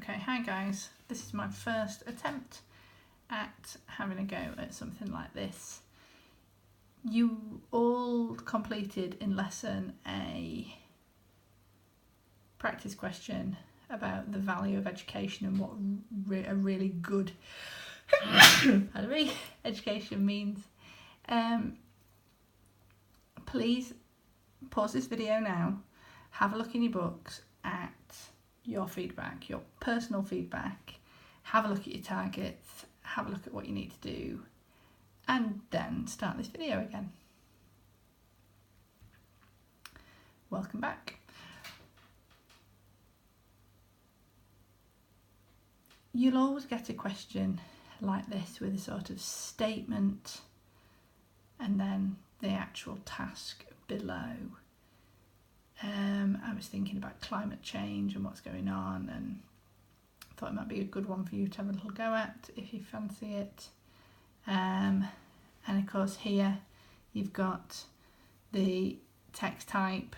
Okay, hi guys. This is my first attempt at having a go at something like this. You all completed in lesson a practice question about the value of education and what a really good education means. Please pause this video now, have a look in your books at your feedback, your personal feedback, have a look at your targets, have a look at what you need to do, and then start this video again. Welcome back. You'll always get a question like this with a sort of statement and then the actual task below. I was thinking about climate change and what's going on, and thought it might be a good one for you to have a little go at if you fancy it. And of course here you've got the text type,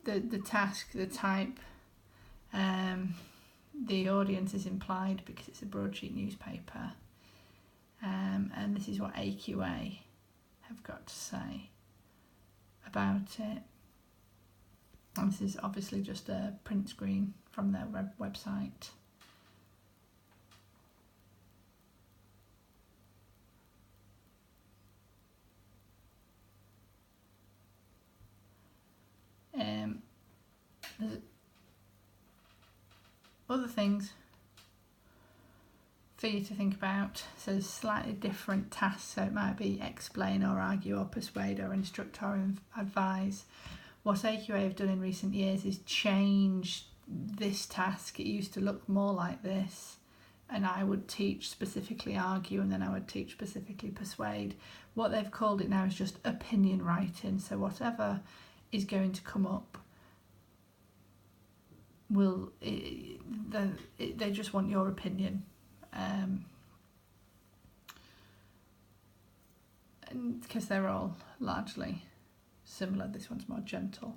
the task, the type, the audience is implied because it's a broadsheet newspaper, and this is what AQA have got to say about it. And this is obviously just a print screen from their website. There's other things for you to think about. So there's slightly different tasks, so it might be explain or argue or persuade or instruct or advise. What AQA have done in recent years is change this task. It used to look more like this, and I would teach specifically argue, and then I would teach specifically persuade. What they've called it now is just opinion writing. So whatever is going to come up, they just want your opinion. And because they're all largely similar, this one's more gentle,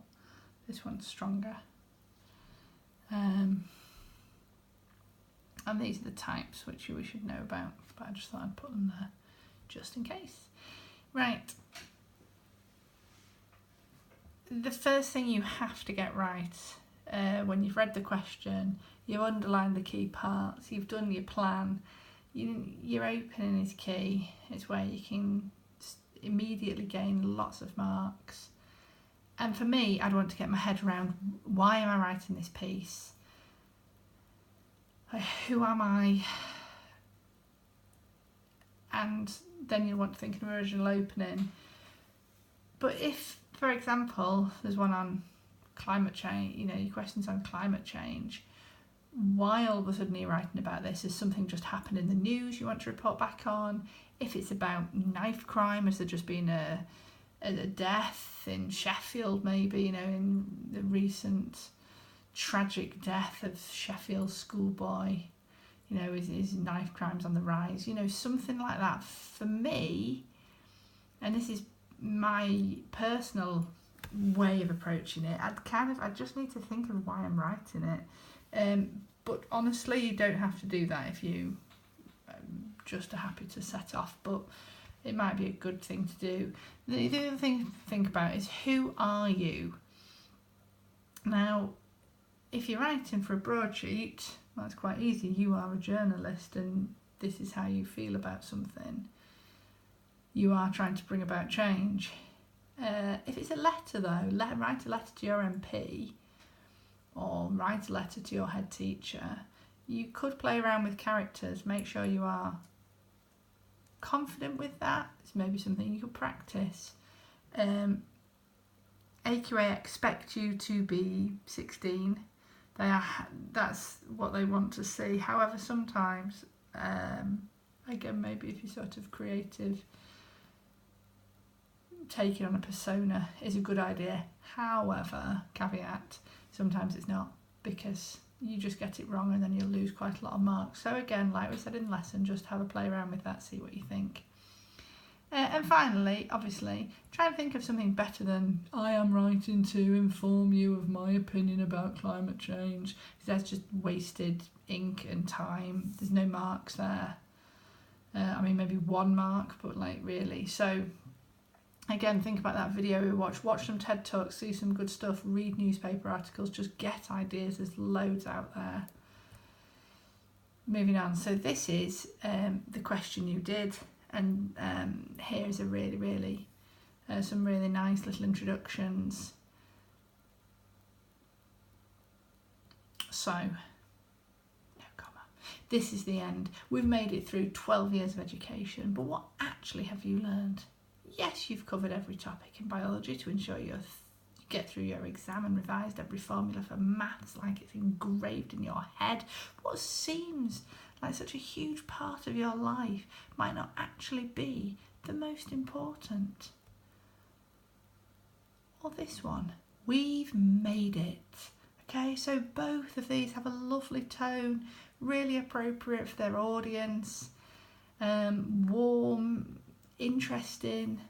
this one's stronger. And these are the types which we should know about, but I just thought I'd put them there just in case. Right. The first thing you have to get right when you've read the question, you've underlined the key parts, you've done your plan, your opening is key. It's where you can immediately gain lots of marks. And for me, I'd want to get my head around, why am I writing this piece? Who am I? And then you want to think of an original opening. But if, for example, there's one on climate change, your question's on climate change, why all of a sudden you're writing about this? Has something just happened in the news you want to report back on? If it's about knife crime, has there just been a death in Sheffield, maybe, in the recent tragic death of Sheffield schoolboy, is knife crimes on the rise? Something like that. For me, and this is my personal way of approaching it, I just need to think of why I'm writing it. But honestly, you don't have to do that if you just are happy to set off, but it might be a good thing to do. The other thing to think about is, who are you? Now, if you're writing for a broadsheet, that's quite easy. You are a journalist and this is how you feel about something. You are trying to bring about change. If it's a letter though, write a letter to your MP or write a letter to your head teacher. You could play around with characters, make sure you are confident with that. It's maybe something you could practice. AQA expect you to be 16. That's what they want to see. However, sometimes, again, maybe if you're sort of creative, taking on a persona is a good idea. However, caveat, sometimes it's not, because you just get it wrong and then you'll lose quite a lot of marks. So again, like we said in lesson, just have a play around with that, see what you think. And finally, obviously, try and think of something better than I am writing to inform you of my opinion about climate change. Because that's just wasted ink and time. There's no marks there. I mean, maybe 1 mark, but like really. So again, think about that video we watch some TED Talks, see some good stuff, read newspaper articles, just get ideas. There's loads out there. Moving on, so this is the question you did, and here is a really some really nice little introductions. So, no comma. This is the end. We've made it through 12 years of education, but what actually have you learned? Yes, you've covered every topic in biology to ensure you get through your exam and revised every formula for maths like it's engraved in your head. What seems like such a huge part of your life might not actually be the most important. Or this one, we've made it. Okay, so both of these have a lovely tone, really appropriate for their audience, warm, interesting.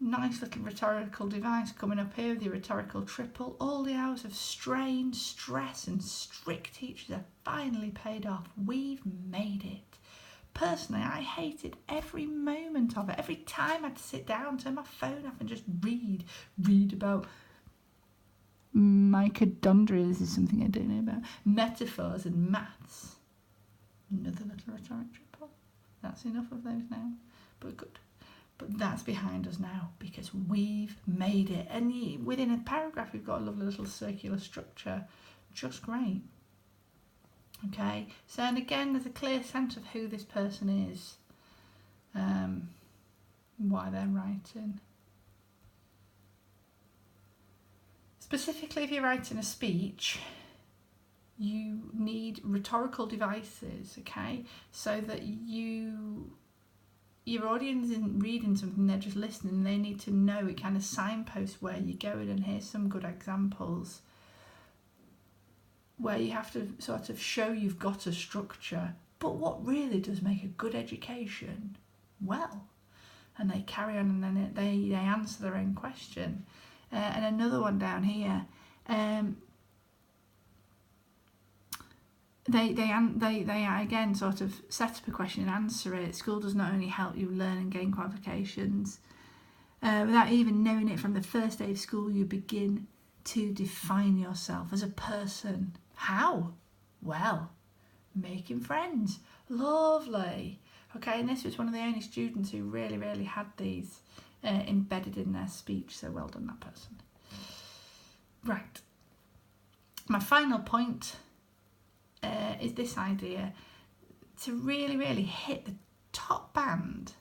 Nice little rhetorical device coming up here with your rhetorical triple. All the hours of strain, stress and strict teachers have finally paid off. We've made it. Personally, I hated every moment of it. Every time I had to sit down, turn my phone off and just read about mitochondria is something I don't know about. Metaphors and maths. Another little rhetoric triple. That's enough of those now, but good. But that's behind us now because we've made it. And within a paragraph, we've got a lovely little circular structure. Just great. Okay, so and again, there's a clear sense of who this person is, why they're writing. Specifically, if you're writing a speech, you need rhetorical devices, okay, so that your audience isn't reading something, they're just listening. They need to know. It kind of signposts where you're going, and here's some good examples where you have to sort of show you've got a structure. But what really does make a good education? Well, and they carry on, and then they answer their own question. And another one down here, They again sort of set up a question and answer it. School does not only help you learn and gain qualifications, without even knowing it from the first day of school, you begin to define yourself as a person. How? Well, making friends. Lovely. Okay, and this was one of the only students who really had these embedded in their speech, so well done, that person. Right. My final point is this idea. To really hit the top band,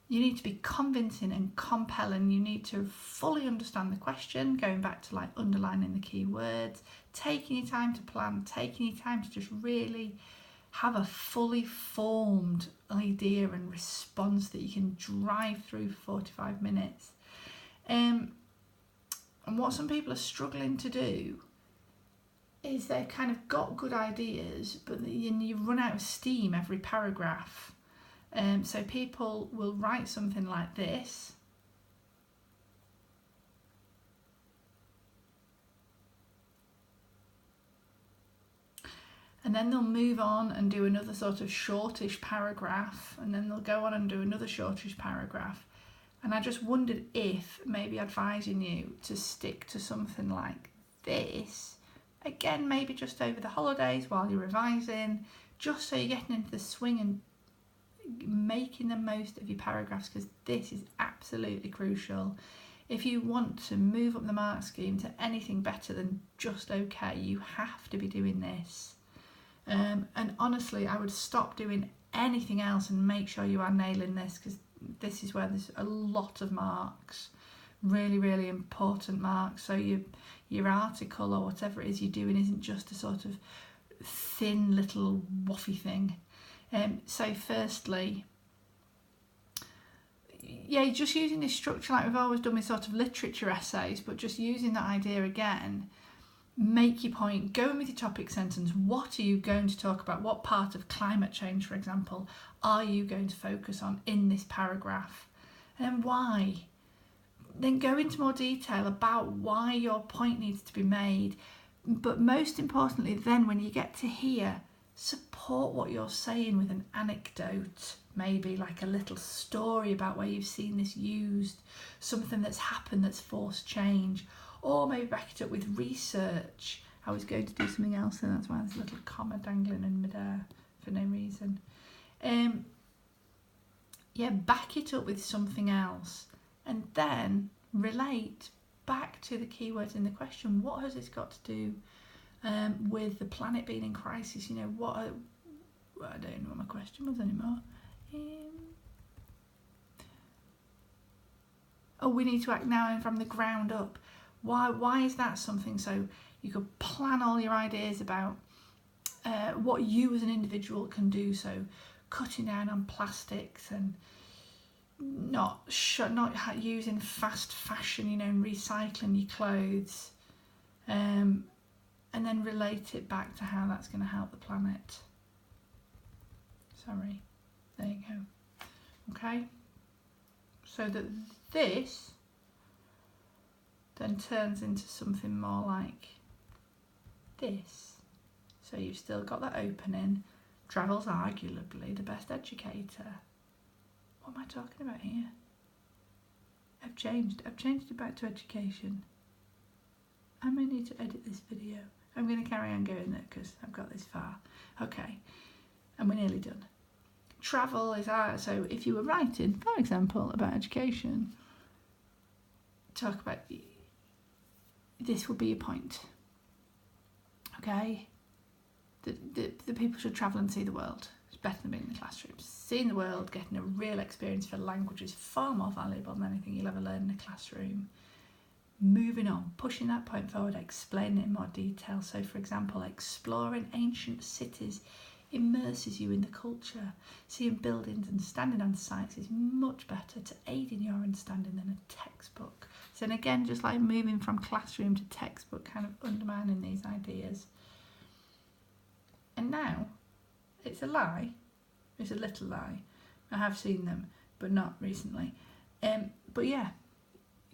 you need to be convincing and compelling. You need to fully understand the question, going back to like underlining the key words, taking your time to plan, taking your time to just really have a fully formed idea and response that you can drive through for 45 minutes. And what some people are struggling to do is they've kind of got good ideas, but you run out of steam every paragraph. So people will write something like this. And then they'll move on and do another sort of shortish paragraph, and then they'll go on and do another shortish paragraph. And I just wondered if maybe advising you to stick to something like this, again, maybe just over the holidays while you're revising, just so you're getting into the swing and making the most of your paragraphs, because this is absolutely crucial. If you want to move up the mark scheme to anything better than just okay, you have to be doing this. And honestly, I would stop doing anything else and make sure you are nailing this, because this is where there's a lot of marks, really important marks. So your article or whatever it is you're doing isn't just a sort of thin little waffy thing. So firstly, yeah, just using this structure like we've always done with sort of literature essays, but just using that idea again. make your point, go in with your topic sentence. What are you going to talk about? What part of climate change, for example, are you going to focus on in this paragraph? And why? Then go into more detail about why your point needs to be made. But most importantly, then when you get to here, support what you're saying with an anecdote, maybe like a little story about where you've seen this used, something that's happened that's forced change, or maybe back it up with research. I was going to do something else, and that's why there's a little comma dangling in midair for no reason. Yeah, back it up with something else, and then relate back to the keywords in the question. What has this got to do with the planet being in crisis? You know, I don't know what my question was anymore. We need to act now and from the ground up. Why is that something? So you could plan all your ideas about what you as an individual can do. So cutting down on plastics and not using fast fashion, you know, and recycling your clothes, and then relate it back to how that's going to help the planet. Sorry, there you go. Okay, so that this then turns into something more like this. So you've still got that opening. Travel's arguably the best educator. What am I talking about here? I've changed it back to education. I may need to edit this video. I'm going to carry on going there because I've got this far. Okay, and we're nearly done. Travel is art. So if you were writing, for example, about education, talk about, this would be your point. Okay, the people should travel and see the world. It's better than being in the classroom. Seeing the world, getting a real experience for language is far more valuable than anything you'll ever learn in a classroom. Moving on, pushing that point forward, explaining it in more detail. So for example, exploring ancient cities immerses you in the culture. Seeing buildings and standing on sites is much better to aid in your understanding than a textbook. So, and again, just like moving from classroom to textbook, kind of undermining these ideas. And now, it's a lie. It's a little lie. I have seen them, but not recently. But yeah,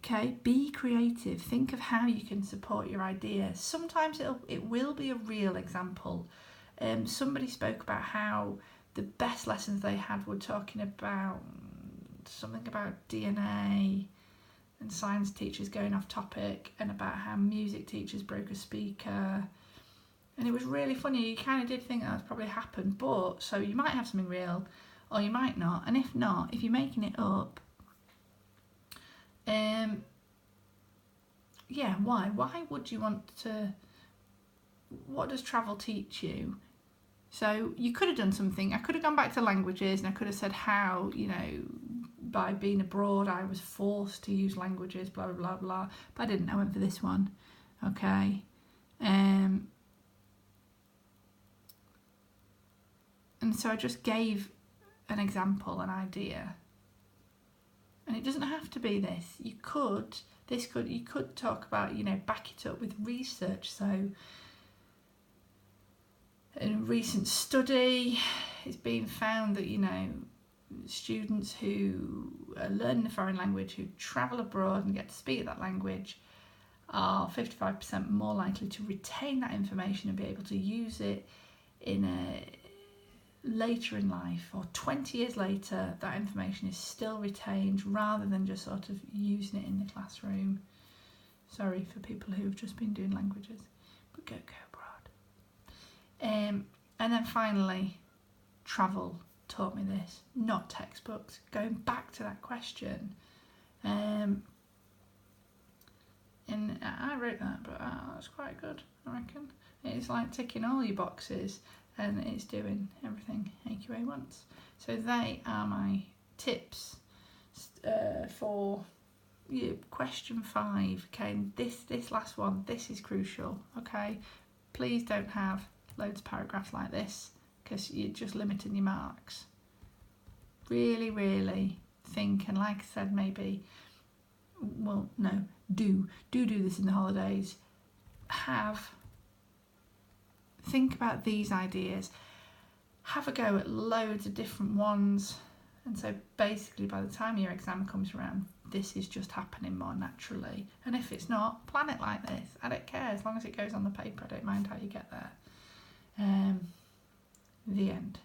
okay, be creative. Think of how you can support your ideas. Sometimes it will be a real example. Somebody spoke about how the best lessons they had were talking about something about DNA and science teachers going off topic, and about how music teachers broke a speaker. And it was really funny. You kind of did think that's probably happened, but so you might have something real or you might not. And if not, if you're making it up, yeah, why would you want to? What does travel teach you? So you could have done something. I could have gone back to languages, and I could have said how, you know, by being abroad I was forced to use languages, blah blah blah blah, but I didn't. I went for this one. Okay, and so I just gave an example, an idea, and it doesn't have to be this. You could talk about, you know, back it up with research. So in a recent study, it's been found that, you know, students who are learning a foreign language, who travel abroad and get to speak that language, are 55% more likely to retain that information and be able to use it in later in life, or 20 years later, that information is still retained rather than just sort of using it in the classroom. Sorry for people who have just been doing languages, but go abroad. And then finally, travel taught me this, not textbooks. Going back to that question, and I wrote that, but that's quite good, I reckon. It's like ticking all your boxes, and it's doing everything AQA wants. So they are my tips for question 5. Okay, and this last one, this is crucial. Okay, please don't have loads of paragraphs like this, because you're just limiting your marks. Really think, and like I said, maybe, well, no, do this in the holidays. think about these ideas, have a go at loads of different ones, and so basically by the time your exam comes around, this is just happening more naturally. And if it's not, plan it like this. I don't care, as long as it goes on the paper, I don't mind how you get there. The end.